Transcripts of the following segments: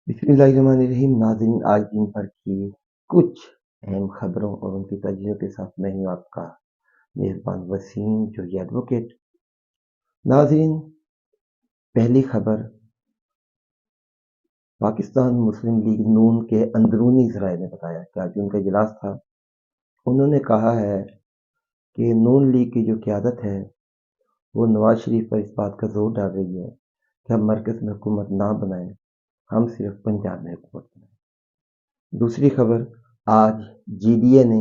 बिस्मिल्लाहिर्रहमानिर्रहीम। नाज़रीन, आज दिन भर की कुछ अहम खबरों और उनकी तजज़ियों के साथ मैं हूँ आपका मेज़बान वसीम जोगी एडवोकेट। नाज़रीन, पहली खबर, पाकिस्तान मुस्लिम लीग नून के अंदरूनी ज़राए ने बताया कि आज उनका इजलास था। उन्होंने कहा है कि नून लीग की जो क़यादत है वो नवाज शरीफ पर इस बात का ज़ोर डाल रही है कि हम मरकज़ में हुकूमत ना बनाएं, हम सिर्फ पंजाब में हुकूमत बनाएं। दूसरी खबर, आज GDA ने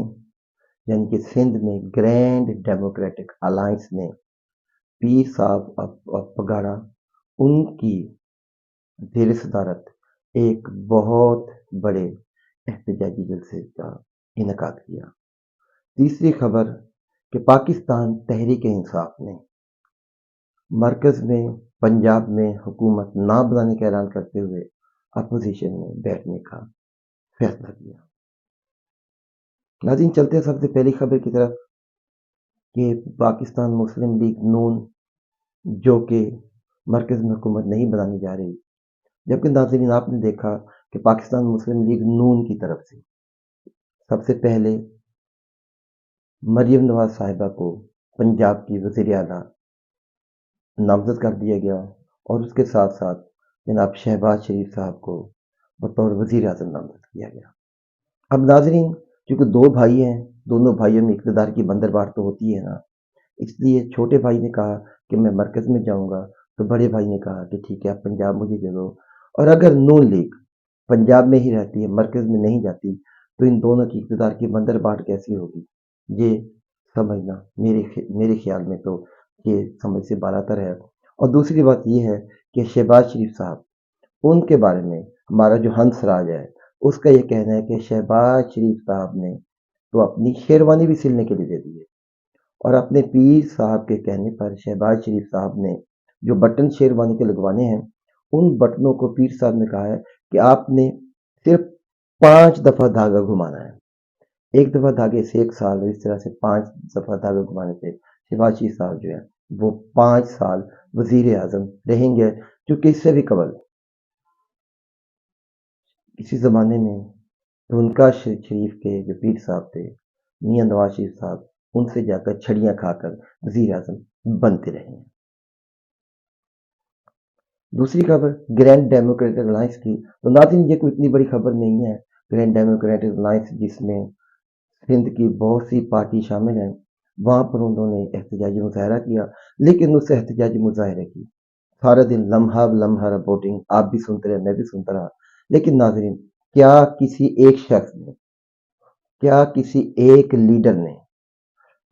यानी कि सिंध में ग्रैंड डेमोक्रेटिक अलायंस ने पीर साहब पगाड़ा उनकी ज़ेर सदारत एक बहुत बड़े एहतजाजी जलसे का इनेकाद किया। तीसरी खबर कि पाकिस्तान तहरीक इंसाफ ने मरकज़ में पंजाब में हुकूमत ना बनाने का ऐलान करते हुए अपोजिशन में बैठने का फैसला किया। नाज़रीन, चलते हैं सबसे पहली खबर की तरफ कि पाकिस्तान मुस्लिम लीग नून जो कि मरकज़ में हुकूमत नहीं बनानी जा रही, जबकि नाज़रीन आपने देखा कि पाकिस्तान मुस्लिम लीग नून की तरफ से सबसे पहले मरियम नवाज साहिबा को पंजाब की वज़ीर आला नामज़द कर दिया गया और उसके साथ साथ जनाब शहबाज शरीफ साहब को बतौर वज़ीर आज़म नामज़द किया गया। अब नाज़रीन, चूँकि दो भाई हैं, दोनों भाइयों में इक़्तिदार की बंदरबार तो होती है ना, इसलिए छोटे भाई ने कहा कि मैं मरकज़ में जाऊंगा, तो बड़े भाई ने कहा कि ठीक है, आप पंजाब मुझे दे दो। और अगर नून लीग पंजाब में ही रहती है, मरकज़ में नहीं जाती, तो इन दोनों की इक़्तिदार की बंदरबाट कैसी होगी, ये समझना मेरे ख्याल में तो ये समझ से बालातर है। और दूसरी बात ये है कि शहबाज शरीफ साहब, उनके बारे में हमारा जो हंसराज है उसका ये कहना है कि शहबाज शरीफ साहब ने तो अपनी शेरवानी भी सिलने के लिए दे दी है। और अपने पीर साहब के कहने पर शहबाज शरीफ साहब ने जो बटन शेरवानी के लगवाने हैं, उन बटनों को पीर साहब ने कहा है कि आपने सिर्फ 5 दफ़ा धागा घुमाना है। एक दफ़ा धागे से 1 साल, इस तरह से 5 दफ़ा धागा घुमाने से शहबाज शरीफ साहब जो है वो 5 साल वज़ीर आज़म रहेंगे। क्योंकि इससे भी कबल किसी ज़माने में उनका शरीफ के जो पीर साहब थे, मियाँ नवाज शरीफ साहब, उनसे जाकर छड़ियाँ खाकर वज़ीर आज़म बनते रहे हैं। दूसरी खबर, ग्रैंड डेमोक्रेटिक अलायंस की। तो नाज़रीन, ये कोई इतनी बड़ी खबर नहीं है। ग्रैंड डेमोक्रेटिक अलायंस जिसमें सिंध की बहुत सी पार्टी शामिल हैं, वहाँ पर उन्होंने एहतजाजी मुजाहरा किया, लेकिन उस एहतजाजी मुजाहरे की सारा दिन लम्हा लम्हा रिपोर्टिंग आप भी सुनते रहे, मैं भी सुनता रहा। लेकिन नाज़रीन, क्या किसी एक शख्स ने, क्या किसी एक लीडर ने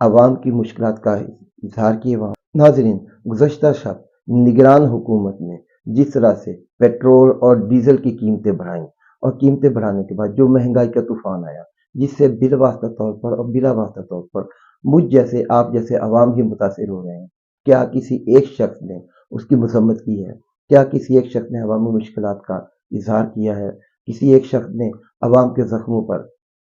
अवाम की मुश्किलात का इजहार किए वहाँ? नाज़रीन, गुज़श्ता शब निगरान हुकूमत ने जिस तरह से पेट्रोल और डीजल की कीमतें बढ़ाई और कीमतें बढ़ाने के बाद जो महंगाई का तूफान आया, जिससे बिलवास्ता तौर पर और बिलावास्ता तौर पर मुझ जैसे आप जैसे अवाम भी मुतासिर हो रहे हैं, क्या किसी एक शख्स ने उसकी मजम्मत की है? क्या किसी एक शख्स ने अवामी मुश्किलात का इजहार किया है? किसी एक शख्स ने अवाम के जख्मों पर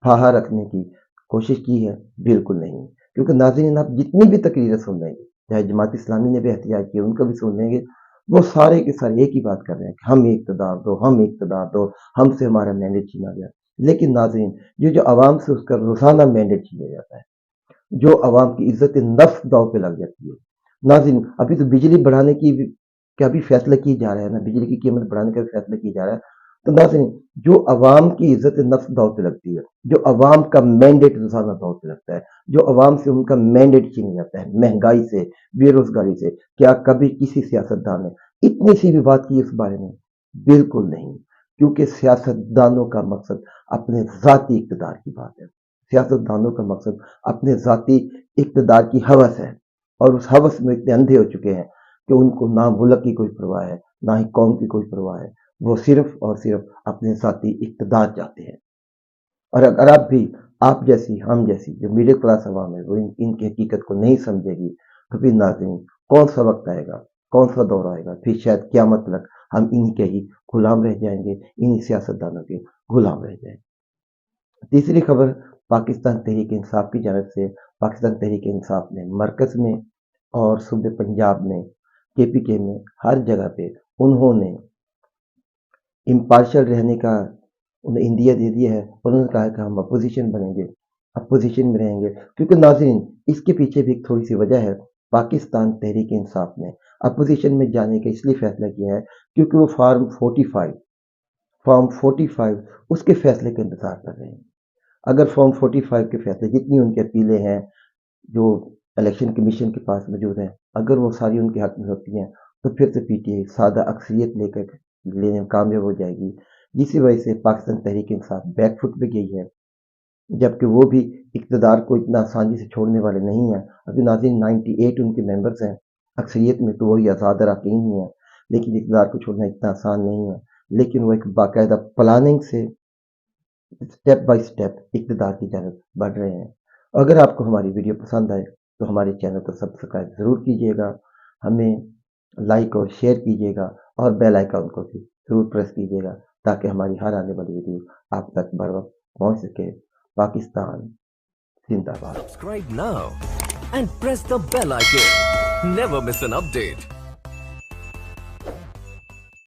फाहा रखने की कोशिश की है? बिल्कुल नहीं। क्योंकि नाज़रीन, आप जितनी भी तकरीरें सुन लेंगे, चाहे जमात इस्लामी ने भी एहतजाज किया, उनका भी सुन लेंगे, वो सारे के सारे एक ही बात कर रहे हैं कि हम इक़्तिदार दो, हम इक़्तिदार दो, हमसे हमारा मैंडेट छीना गया। लेकिन नाज़रीन, ये जो अवाम से उसका रोज़ाना मैंडेट छीना जाता है, जो अवाम की इज़्ज़त नफ्स दाँव पे लग जाती है। नाज़रीन, अभी तो बिजली बढ़ाने की का भी फैसला किया जा रहा है ना, बिजली की कीमत बढ़ाने का भी फैसला किया जा रहा है। तो नाज़रीन, जो अवाम की इज़्ज़त नफ्स दाँव पे लगती है, जो अवाम का मैंडेट रोज़ाना दाँव पे लगता है, जो अवाम से उनका मैंडेट छीना जाता है, महंगाई से, बेरोज़गारी से, क्या कभी किसी सियासतदान ने इतनी सी भी बात की इस बारे में? बिल्कुल नहीं। क्योंकि सियासतदानों का मकसद अपने ज़ाती इक़्तिदार की बात है। सियासतदानों का मकसद अपने ज़ाती इक़्तिदार की हवस है, और उस हवस में इतने अंधे हो चुके हैं कि उनको ना मुल्क की कोई परवाह है, ना ही कौम की कोई परवाह है। वो सिर्फ और सिर्फ अपने ज़ाती इक़्तिदार चाहते हैं। और अगर आप भी, आप जैसी, हम जैसी जो मिडिल क्लास अवाम है, वो इनकी हकीकत को नहीं समझेगी, तो फिर नाज़रीन, कौन सा वक्त आएगा, कौन सा दौर आएगा, फिर शायद क़यामत तक हम इन्हीं के ही गुलाम रह जाएंगे, इन्हीं सियासतदानों के गुलाम रह जाएंगे। तीसरी खबर, पाकिस्तान तहरीक इंसाफ की जानिब से। पाकिस्तान तहरीक इंसाफ ने मरकज़ में और सूबे पंजाब में, KPK में, हर जगह पे उन्होंने इम्पार्शियल रहने का उन्हें इंडिया दे दिया है और उन्होंने कहा है कि हम अपोजिशन बनेंगे, अपोजिशन में रहेंगे। क्योंकि नाज़रीन, इसके पीछे भी एक थोड़ी सी वजह है। पाकिस्तान तहरीक इंसाफ ने अपोजिशन में जाने का इसलिए फैसला किया है क्योंकि वो फॉर्म 45 उसके फैसले का इंतजार कर रहे हैं। अगर फॉर्म 45 के फैसले, जितनी उनकी अपीलें हैं जो इलेक्शन कमीशन के पास मौजूद हैं, अगर वो सारी उनके हक में होती हैं तो फिर से पीटीआई सादा अक्सरियत लेने में कामयाब हो जाएगी, जिसकी वजह से पाकिस्तान तहरीक इंसाफ बैकफुट पे गई है, जबकि वो भी इक़्तिदार को इतना आसानी से छोड़ने वाले नहीं हैं। अभी नाज़रीन 98 उनके मेंबर्स हैं, अक्सरियत में तो वही आज़ाद अरकान ही हैं, लेकिन इक़्तिदार को छोड़ना इतना आसान नहीं है। लेकिन वो एक बाकायदा प्लानिंग से स्टेप बाय स्टेप इक़्तिदार की जानब बढ़ रहे हैं। अगर आपको हमारी वीडियो पसंद आए तो हमारे चैनल को सब्सक्राइब ज़रूर कीजिएगा, हमें लाइक और शेयर कीजिएगा और बेल आइकन को भी ज़रूर प्रेस कीजिएगा ताकि हमारी हर आने वाली वीडियो आप तक बर वक्त पहुँच सके। पाकिस्तान जिंदाबाद। Subscribe now and press the bell icon. Never miss an update.